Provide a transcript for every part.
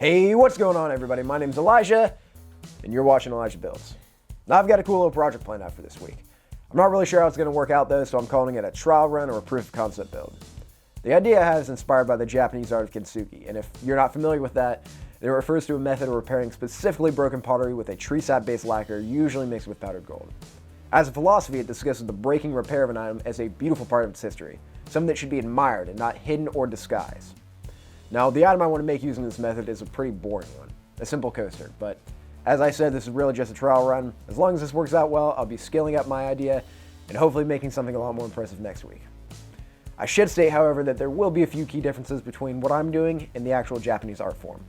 Hey, what's going on everybody? My name's Elijah, and you're watching Elijah Builds. Now I've got a cool little project planned out for this week. I'm not really sure how it's going to work out though, so I'm calling it a trial run or a proof of concept build. The idea I have is inspired by the Japanese art of Kintsugi, and if you're not familiar with that, it refers to a method of repairing specifically broken pottery with a tree sap-based lacquer, usually mixed with powdered gold. As a philosophy, it discusses the breaking repair of an item as a beautiful part of its history, something that should be admired and not hidden or disguised. Now, the item I want to make using this method is a pretty boring one, a simple coaster, but as I said, this is really just a trial run. As long as this works out well, I'll be scaling up my idea and hopefully making something a lot more impressive next week. I should state, however, that there will be a few key differences between what I'm doing and the actual Japanese art form.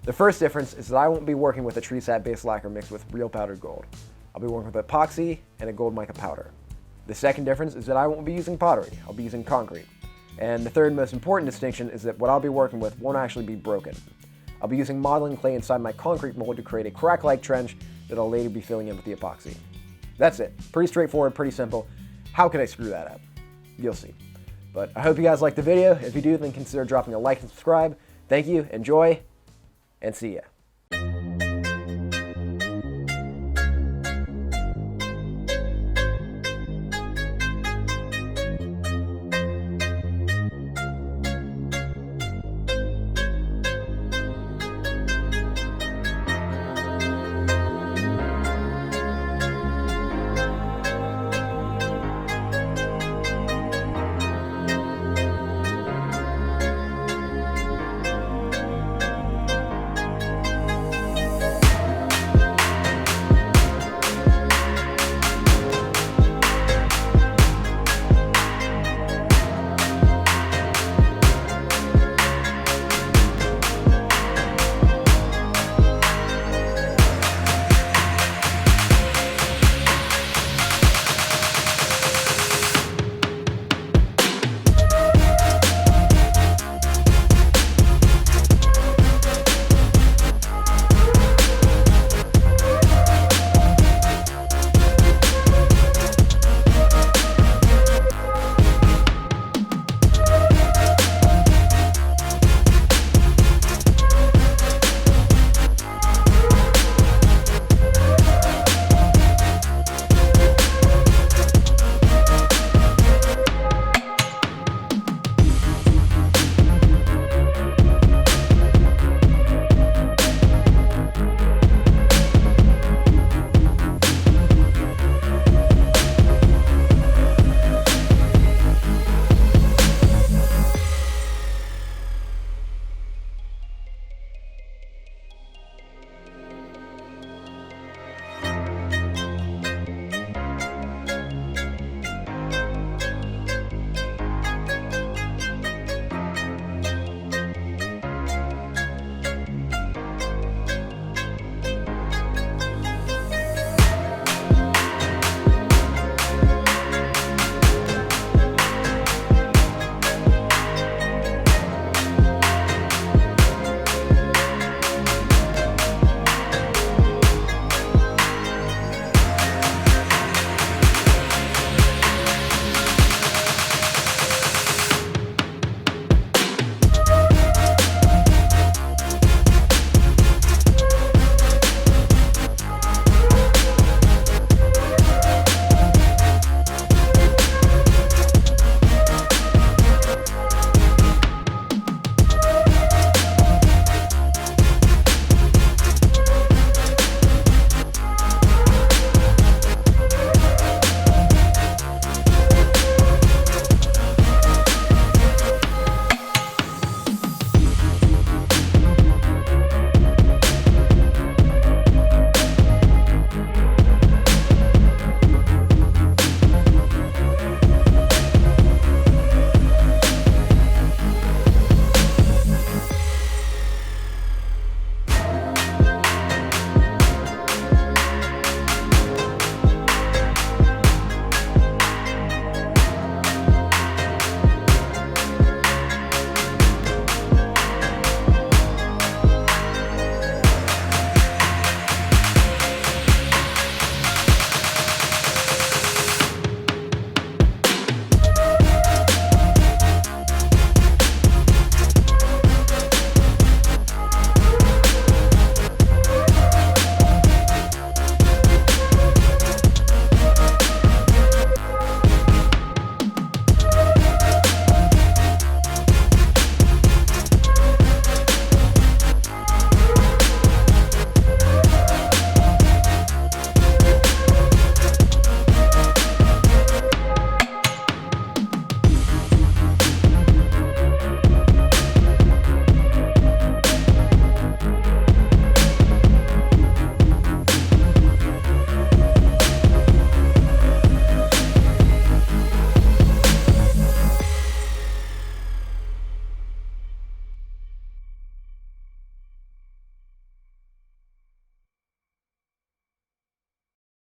The first difference is that I won't be working with a tree sap-based lacquer mixed with real powdered gold. I'll be working with epoxy and a gold mica powder. The second difference is that I won't be using pottery, I'll be using concrete. And the third most important distinction is that what I'll be working with won't actually be broken. I'll be using modeling clay inside my concrete mold to create a crack-like trench that I'll later be filling in with the epoxy. That's it. Pretty straightforward, pretty simple. How could I screw that up? You'll see. But I hope you guys liked the video. If you do, then consider dropping a like and subscribe. Thank you, enjoy, and see ya.